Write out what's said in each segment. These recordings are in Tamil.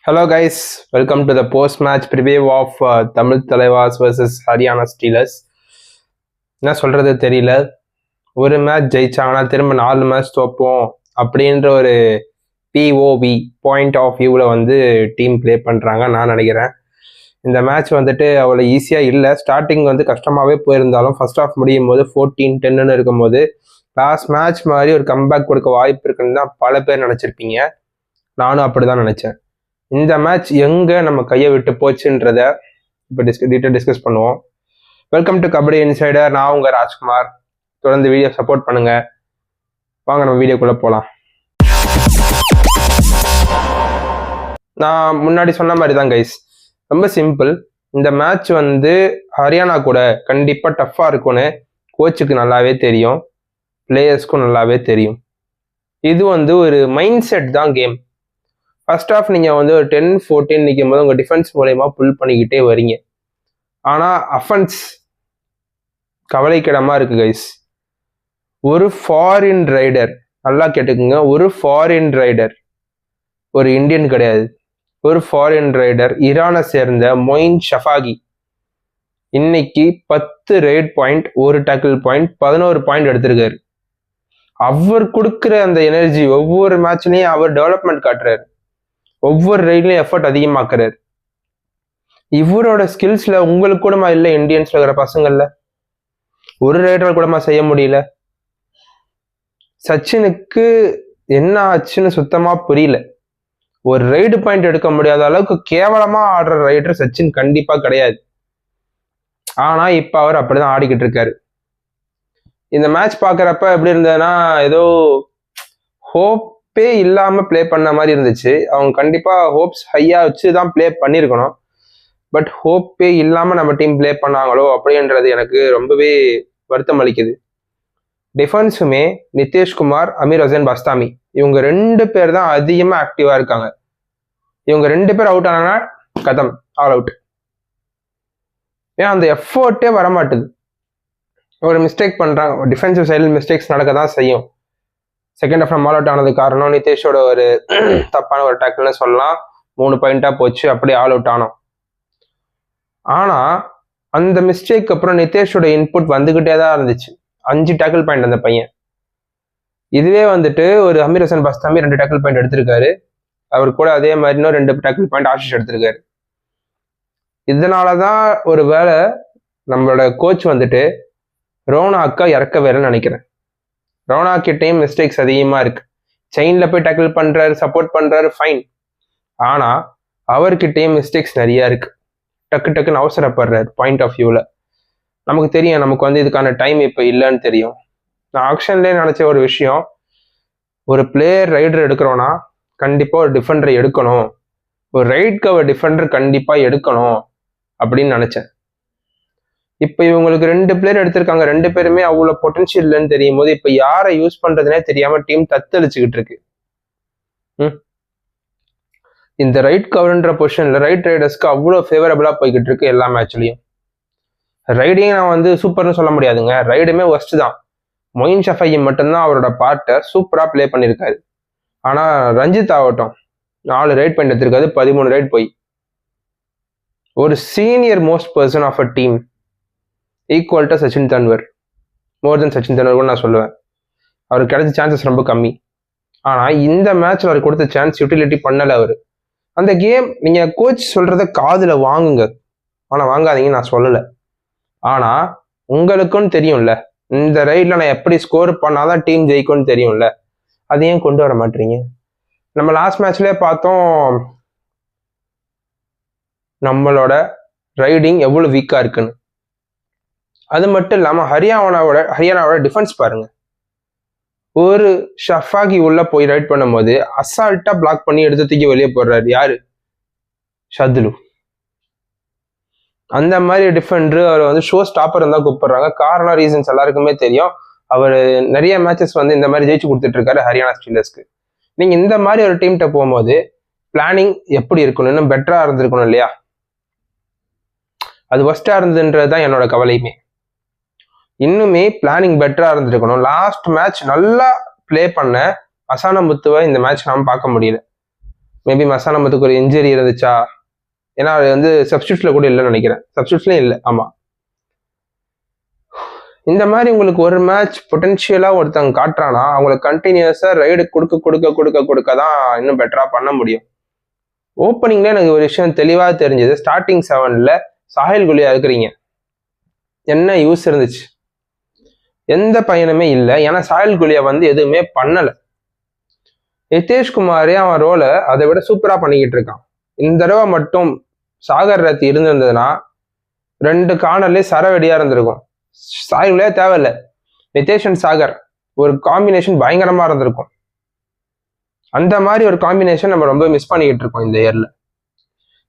Hello guys, welcome to the post-match preview of Tamil Thalaivaas versus Haryana Steelers. என்ன சொல்றது தெரியல, ஒரு மேட்ச் ஜெயிச்சாங்கன்னா திரும்ப 4 மேட்ச் தோப்போம் அப்படின்ற ஒரு POV பாயிண்ட் ஆஃப் வியூவில் வந்து டீம் ப்ளே பண்ணுறாங்க நான் நினைக்கிறேன். இந்த மேட்ச் வந்துட்டு அவ்வளோ ஈஸியாக இல்லை. ஸ்டார்டிங் வந்து கஷ்டமாகவே போயிருந்தாலும் ஃபர்ஸ்ட் ஆஃப் முடியும் போது 14-10 இருக்கும்போது லாஸ்ட் மேட்ச் மாதிரி ஒரு கம்பேக் கொடுக்க வாய்ப்பு இருக்குன்னு தான் பல பேர் நினச்சிருப்பீங்க. நானும் அப்படி தான் நினச்சேன். இந்த மேட்ச் எங்கே நம்ம கையை விட்டு போச்சுன்றத இப்போ டீட்டெயில் டிஸ்கஸ் பண்ணுவோம். Welcome to kabaddi insider. நான் உங்கள் ராஜ்குமார். தொடர்ந்து வீடியோ சப்போர்ட் பண்ணுங்க. வாங்க நம்ம வீடியோக்குள்ளே போகலாம். நான் முன்னாடி சொன்ன மாதிரி தான் கைஸ், ரொம்ப சிம்பிள். இந்த மேட்ச் வந்து ஹரியானா கூட கண்டிப்பாக டஃப்பாக இருக்கும்னு கோச்சுக்கு நல்லாவே தெரியும், பிளேயர்ஸ்க்கும் நல்லாவே தெரியும். இது வந்து ஒரு மைண்ட் செட் தான் கேம். ஃபர்ஸ்ட் ஆஃப் நீங்கள் வந்து ஒரு 10-14 நிற்கும் போது உங்கள் டிஃபென்ஸ் மூலயமா புல் பண்ணிக்கிட்டே வரீங்க. ஆனால் அஃபென்ஸ் கவலைக்கிடமாக இருக்குது கைஸ். ஒரு ஃபாரின் ரைடர், நல்லா கேட்டுக்குங்க, ஒரு ஃபாரின் ரைடர், ஒரு இந்தியன் கிடையாது, ஒரு ஃபாரின் ரைடர், ஈரானை சேர்ந்த மொயின் ஷஃபாகி இன்னைக்கு 10 right point, 1 tackle point, 11 point எடுத்திருக்காரு. அவர் கொடுக்குற அந்த எனர்ஜி ஒவ்வொரு மேட்ச்லையும் அவர் டெவலப்மெண்ட் காட்டுறாரு, ஒவ்வொரு ரைட்லையும் எஃபர்ட் அதிகமாக்குறாரு. இவரோட ஸ்கில்ஸ்ல உங்களுக்கு கூடமா இல்லை? இந்தியன்ஸ்ல இருக்கிற பசங்கள்ல ஒரு ரைடர் கூடமா செய்ய முடியல? சச்சினுக்கு என்ன ஆச்சுன்னு சுத்தமா புரியல. ஒரு ரைடு பாயிண்ட் எடுக்க முடியாத அளவுக்கு கேவலமா ஆடுற ரைடர் சச்சின் கண்டிப்பா கிடையாது. ஆனா இப்ப அவர் அப்படிதான் ஆடிக்கிட்டு இருக்காரு. இந்த மேட்ச் பாக்குறப்ப எப்படி இருந்ததுன்னா, ஏதோ ஹோப்பே இல்லாம பிளே பண்ண மாதிரி இருந்துச்சு. அவங்க கண்டிப்பா ஹோப்ஸ் ஹையா வச்சு தான் பிளே பண்ணிருக்கணும். பட் ஹோப்பே இல்லாம நம்ம டீம் பிளே பண்ணாங்களோ அப்படின்றது எனக்கு ரொம்பவே வருத்தம் அளிக்குது. டிஃபென்ஸுமே நிதிஷ்குமார், அமீர் ஹசன் பஸ்தாமி, இவங்க 2 பேர் தான் அதிகமா ஆக்டிவா இருக்காங்க. இவங்க 2 பேர் அவுட் ஆனா கதம், ஆல் அவுட். ஏன் அந்த எஃபர்ட்டே வரமாட்டுது. ஒரு மிஸ்டேக் பண்றாங்க, டிஃபென்சிவ் சைடில் மிஸ்டேக்ஸ் நடக்க தான் செய்யும். செகண்ட் ஹாஃப் ஆல் அவுட் ஆனது காரணம் நிதிஷோட ஒரு தப்பான ஒரு டேக்கிள்னு சொல்லலாம். 3 பாயிண்டா போச்சு, அப்படியே ஆல் அவுட் ஆனோம். ஆனா அந்த மிஸ்டேக் அப்புறம் நிதிஷோட இன்புட் வந்துகிட்டே தான் இருந்துச்சு. 5 டேக்கிள் பாயிண்ட் அந்த பையன். இதுவே வந்துட்டு ஒரு Amir Hossein Bastami 2 tackle point எடுத்திருக்காரு. அவர் கூட அதே மாதிரி இன்னும் 2 டேக்கிள் பாயிண்ட் ஆஷிஷ் எடுத்திருக்காரு. இதனாலதான் ஒரு வேளை நம்மளோட கோச் வந்துட்டு ரோனாக்கா இறக்கவேன்னு நினைக்கிறேன். ரோனா கிட்டையும் மிஸ்டேக்ஸ் அதிகமா இருக்கு. செயின்ல போய் டேக்கிள் பண்றாரு, சப்போர்ட் பண்றாரு, ஃபைன். ஆனா அவர்கிட்டையும் மிஸ்டேக்ஸ் நிறைய இருக்கு. டக்குன்னு அவசரப்படுறாரு பாயிண்ட் ஆஃப் வியூல. நமக்கு தெரியும், நமக்கு வந்து இதுக்கான டைம் இப்ப இல்லைன்னு தெரியும். நான் ஆக்ஷன்லேயே நினைச்ச ஒரு விஷயம், ஒரு பிளேயர் ரைடர் எடுக்கிறோன்னா கண்டிப்பா ஒரு டிஃபெண்டரை எடுக்கணும், ஒரு ரைட் கவர் டிஃபெண்டர் கண்டிப்பா எடுக்கணும் அப்படின்னு நினைச்சேன். இப்ப இவங்களுக்கு 2 பிளேயர் எடுத்திருக்காங்க. 2 பேருமே அவ்வளவு பொட்டன்ஷியல் இல்லைன்னு தெரியும் போது இப்ப யாரை யூஸ் பண்றதுனே தெரியாம டீம் தத்தளிச்சுக்கிட்டு இருக்கு. இந்த ரைட் கவர்ன்ற பொசிஷன்ல ரைட் ரைடர்ஸ்க்கு அவ்வளவு ஃபேவரபிளா போய்கிட்டு இருக்கு எல்லா மேட்ச்லயும். ரைடிங் நான் வந்து சூப்பர்னு சொல்ல முடியாதுங்க, ரைடுமே ஒஸ்ட் தான். மொயின் ஷஃபாகி மட்டும்தான் அவரோட பார்ட்டை சூப்பரா பிளே பண்ணியிருக்காரு. ஆனா ரஞ்சித் ஆகட்டும், 4 ரைட் பாயிண்ட் எடுத்திருக்காது, 13 ரைட் போய். ஒரு senior most person of a team equal to Sachin Tanwar, more than Sachin Tanwar கூட நான் சொல்லுவேன். அவருக்கு கிடைச்ச சான்சஸ் ரொம்ப கம்மி. ஆனா இந்த மேட்ச்ல அவர் கொடுத்த சான்ஸ் யூட்டிலிட்டி பண்ணல அவரு. அந்த கேம் நீங்க கோச் சொல்றத காதுல வாங்குங்க, ஆனா வாங்காதீங்க நான் சொல்லல. ஆனா உங்களுக்கும் தெரியும்ல, இந்த ரைட்ல நான் எப்படி ஸ்கோர் பண்ணாதான் டீம் ஜெயிக்கும்னு தெரியும்ல, அதையும் கொண்டு வர மாட்டீங்க. நம்ம லாஸ்ட் மேட்ச்லயே பார்த்தோம் நம்மளோட ரைடிங் எவ்வளவு வீக்கா இருக்குன்னு. அது மட்டும் இல்லாம ஹரியானாவோட டிஃபென்ஸ் பாருங்க. ஒரு ஷஃபாகி உள்ள போய் ரைட் பண்ணும்போது அசால்ட்டா பிளாக் பண்ணி எடுத்து தூக்கி வெளியே போடுறாரு. யாரு? ஷதுலு. அந்த மாதிரி டிஃபெண்டர் அவர் வந்து ஷோ ஸ்டாப்பர் இருந்தா கூப்பிடுறாங்க. காரணம் ரீசன்ஸ் எல்லாருக்குமே தெரியும். அவர் நிறைய மேட்சஸ் வந்து இந்த மாதிரி ஜெயிச்சு கொடுத்துட்டு இருக்காரு ஹரியானா ஸ்டீலர்ஸ்க்கு. நீங்க இந்த மாதிரி ஒரு டீம்கிட்ட போகும்போது பிளானிங் எப்படி இருக்கணும், இன்னும் பெட்டரா இருந்திருக்கணும் இல்லையா? அது ஒஸ்டா இருந்ததுன்றதுதான் என்னோட கவலையுமே. இன்னுமே பிளானிங் பெட்டரா இருந்திருக்கணும். லாஸ்ட் மேட்ச் நல்லா பிளே பண்ண அசான முத்துவை இந்த மேட்ச் நாம பார்க்க முடியல. மேபி மசானமுத்துக்கு ஒரு இன்ஜுரி இருந்துச்சா, ஏன்னா அது வந்து சப்ஸ்டியூட்ல கூட இல்லைன்னு நினைக்கிறேன். சப்ஸ்டியூட்ஸ்லயும் இல்லை, ஆமா. இந்த மாதிரி உங்களுக்கு ஒரு மேட்ச் பொட்டன்ஷியலா ஒருத்தவங்க காட்டுறானா அவங்களுக்கு கண்டினியூஸா ரைடு கொடுக்க கொடுக்க கொடுக்க கொடுக்க தான் இன்னும் பெட்டரா பண்ண முடியும். ஓப்பனிங்ல எனக்கு ஒரு விஷயம் தெளிவா தெரிஞ்சது. ஸ்டார்டிங் 7ல சாஹில் குலியா இருக்கிறீங்க, என்ன யூஸ் இருந்துச்சு? எந்த பையனுமே இல்லை. ஏன்னா சாஹில் குலியா வந்து எதுவுமே பண்ணல. நிதேஷ்குமாரே அவன் ரோலை அதை விட சூப்பரா பண்ணிக்கிட்டு இருக்கான். இந்த தடவை மட்டும் சாகர் ரத்தி இருந்திருந்ததுன்னா 2 கார்னர்லயே சரவெடியா இருந்திருக்கும். சாஹில் குலியா தேவையில்லை, நிதேஷ் அண்ட் சாகர் ஒரு காம்பினேஷன் பயங்கரமா இருந்திருக்கும். அந்த மாதிரி ஒரு காம்பினேஷன் நம்ம ரொம்ப மிஸ் பண்ணிக்கிட்டு இருக்கோம் இந்த இயர்ல.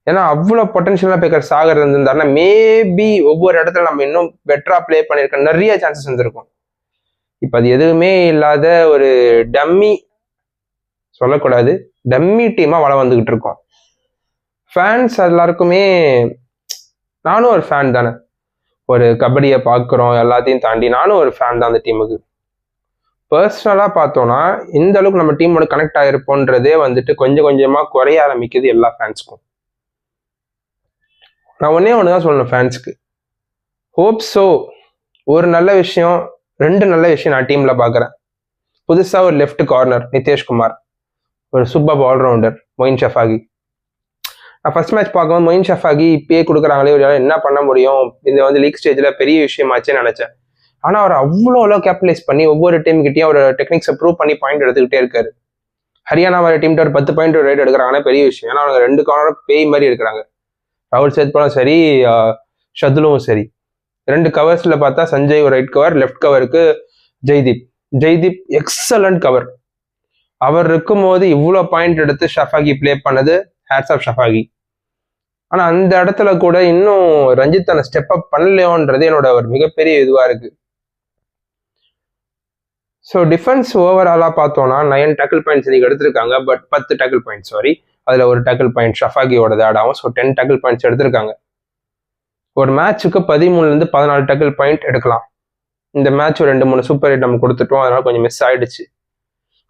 ஏன்னா அவ்வளவு பொட்டன்ஷியலா பேக்கர் சாகர் இருந்திருந்தாருன்னா மேபி ஒவ்வொரு இடத்துல நம்ம இன்னும் பெட்டரா பிளே பண்ணிருக்க நிறைய சான்சஸ் இருந்திருக்கும். இப்ப அது எதுவுமே இல்லாத ஒரு டம்மி, சொல்லக்கூடாது, டம்மி டீமா வள வந்துகிட்டு இருக்கோம். ஃபேன்ஸ் எல்லாருக்குமே, நானும் ஒரு ஃபேன் தானே, ஒரு கபடியை பார்க்குறோம் எல்லாத்தையும் தாண்டி நானும் ஒரு ஃபேன் தான் அந்த டீமுக்கு. பர்சனலாக பார்த்தோன்னா இந்த அளவுக்கு நம்ம டீமோட கனெக்ட் ஆகிருப்போன்றதே வந்துட்டு கொஞ்சம் கொஞ்சமாக குறைய ஆரம்பிக்குது எல்லா ஃபேன்ஸ்க்கும். நான் ஒன்னே ஒன்று தான் சொல்லணும் ஃபேன்ஸ்க்கு, ஹோப் ஸோ. ஒரு நல்ல விஷயம், 2 நல்ல விஷயம் நான் டீமில் பார்க்குறேன். புதுசாக ஒரு லெஃப்ட் கார்னர் நிதேஷ்குமார், ஒரு சூப்பர் ஆல்ரவுண்டர் மொயின் ஷஃபாகி. நான் ஃபர்ஸ்ட் மேட்ச் பார்க்கும்போது மொயின் ஷஃபாகி இப்பயே கொடுக்குறாங்களே, ஒரு என்ன பண்ண முடியும், இந்த வந்து லீக் ஸ்டேஜில் பெரிய விஷயமாச்சேன்னு நினச்சேன். ஆனால் அவர் அவ்வளோ கேபிட்டலைஸ் பண்ணி ஒவ்வொரு டீம் கிட்டேயும் ஒரு டெக்னிக்ஸை ப்ரூவ் பண்ணி பாயிண்ட் எடுத்துக்கிட்டே இருக்காரு. ஹரியானா மாதிரி டீம் ஒரு 10 பாயிண்ட் ரைட் எடுக்கிறாங்கன்னா பெரிய விஷயம். ஏன்னா அவங்க 2 கார்னர் பேய் மாதிரி இருக்கிறாங்க. ராகுல் சேத்பாலும் சரி, ஷதுலும் சரி. 2 கவர்ஸ்ல பார்த்தா சஞ்சய் ஒரு ரைட் கவர், லெஃப்ட் கவருக்கு ஜெய்தீப் எக்ஸலண்ட் கவர். அவர் இருக்கும் போது இவ்வளோ பாயிண்ட் எடுத்து ஷஃபாகி பிளே பண்ணது ஹேட்ஸ் ஆஃப் ஷஃபாகி. ஆனா அந்த இடத்துல கூட இன்னும் ரஞ்சித் அந்த ஸ்டெப் அப் பண்ணலையோன்றது என்னோட ஒரு மிகப்பெரிய இதுவா இருக்கு. ஸோ டிஃபென்ஸ் ஓவராலா பார்த்தோம்னா 9 டேக்கிள் பாயிண்ட்ஸ் இன்னைக்கு எடுத்திருக்காங்க. பட் 10 டேக்கிள் பாயிண்ட், சாரி, அதுல ஒரு டேக்கிள் பாயிண்ட் ஷஃபாகியோட ஆட் ஆகும். ஸோ 10 டேக்கிள் பாயிண்ட்ஸ் எடுத்திருக்காங்க. ஒரு மேட்சுக்கு 13லேருந்து 14 டேக்கிள் பாயிண்ட் எடுக்கலாம். இந்த மேட்ச் 2-3 சூப்பர் ஹிட் நம்ம கொடுத்துட்டோம், அதனால கொஞ்சம் மிஸ் ஆயிடுச்சு.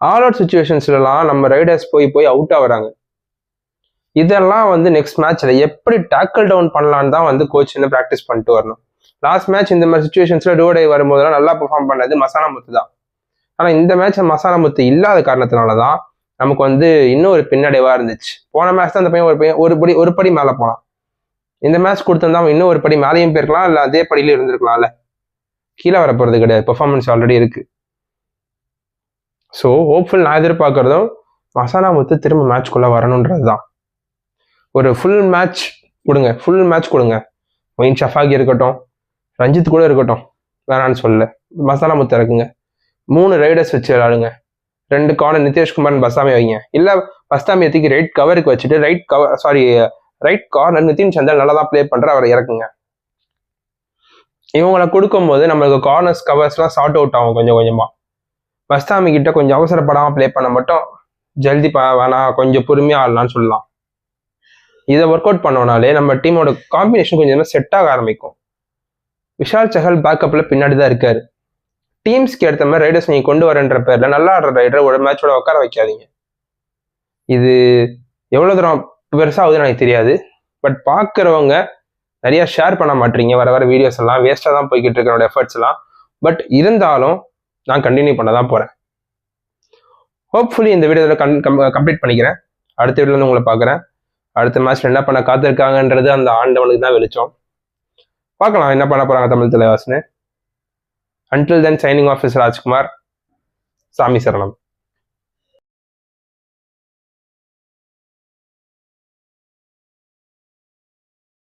ஆல் அவுட் சுச்சுவேஷன்ஸ்லாம் நம்ம ரைடர்ஸ் போய் அவுட் ஆகுறாங்க. இதெல்லாம் வந்து நெக்ஸ்ட் மேட்ச்ல எப்படி டேக்கிள் டவுன் பண்ணலான்னு தான் வந்து கோச் இன்னும் ப்ராக்டிஸ் பண்ணிட்டு வரணும். லாஸ்ட் மேட்ச் இந்த மாதிரி சுச்சுவேஷன்ஸ்ல டோடை வரும்போதெல்லாம் நல்லா பெர்ஃபார்ம் பண்ணது மசானாமுத்து தான். ஆனா இந்த மேட்ச் மசானாமுத்து இல்லாத காரணத்தினாலதான் நமக்கு வந்து இன்னும் ஒரு பின்னடைவா இருந்துச்சு. போன மேட்ச் தான் அந்த பையன் ஒரு படி மேல போனான். இந்த மேட்ச் கொடுத்திருந்தா அவன் இன்னும் ஒரு படி மேலேயும் போயிருக்கலாம், இல்ல அதே படியில இருந்திருக்கலாம்ல. கீழே வர போறது கிடையாது, பெர்ஃபார்மன்ஸ் ஆல்ரெடி இருக்கு. ஸோ ஹோப்ஃபுல் நான் எதிர்பார்க்கறதும் மசானாமுத்து திரும்ப மேட்ச்குள்ள வரணுன்றதுதான். ஒரு ஃபுல் மேட்ச் கொடுங்க. மொயின் ஷஃபாகி இருக்கட்டும், ரஞ்சித் கூட இருக்கட்டும், வேணான்னு சொல்லல, மசானாமுத்து இருக்குங்க. 3 ரைடர்ஸ் வச்சு விளையாடுங்க. 2 கார்னர் நிதேஷ்குமார் பஸ்தாமி வைங்க. இல்ல பஸ்தாமி எத்திக்கு ரைட் கவருக்கு வச்சுட்டு ரைட் கார்னர் நிதின் சந்தல் நல்லா தான் பிளே பண்ற, அவரை இறக்குங்க. இவங்களை கொடுக்கும் போது நம்மளுக்கு கார்னர்ஸ் கவர்ஸ்லாம் சார்ட் அவுட் ஆகும் கொஞ்சம் கொஞ்சமா. பஸ்தாமி கிட்ட கொஞ்சம் அவசரப்படாம பிளே பண்ண மட்டும் ஜல்தி வேணாம், கொஞ்சம் பொறுமையா ஆடலாம்னு சொல்லலாம். இதை ஒர்க் அவுட் பண்ணோம்னாலே நம்ம டீமோட காம்பினேஷன் கொஞ்சம் செட் ஆக ஆரம்பிக்கும். விஷால் சஹல் பேக்கப்ல பின்னாடி தான் இருக்காரு. டீம்ஸ்க்கு ஏற்ற மாதிரி ரைடர்ஸ் நீங்க கொண்டு வரன்ற பேர்ல நல்லா ஆடுற ரைடர் ஒரு மேட்சோட உட்கார வைக்காதீங்க. இது எவ்வளவு தூரம் பெருசா ஆகுதுன்னு எனக்கு தெரியாது. பட் பாக்குறவங்க நிறைய ஷேர் பண்ண மாட்டீங்க. வர வீடியோஸ் எல்லாம் வேஸ்டா தான் போய்கிட்டு இருக்க என்னோட எஃபர்ட்ஸ் எல்லாம். பட் இருந்தாலும் நான் கண்டினியூ பண்ண தான் போறேன். ஹோப்ஃபுல்லி இந்த வீடியோவில் கம்ப்ளீட் பண்ணிக்கிறேன். அடுத்த வீடியோல உங்களை பார்க்குறேன். அடுத்த மேட்ச்ல என்ன பண்ண காத்திருக்காங்கன்றது அந்த ஆண்டவனுக்கு தான் வெளிச்சம். பார்க்கலாம் என்ன பண்ண போறாங்க Tamil தலைவாசனு. Until then, signing off is Rajkumar. Sami Saranam.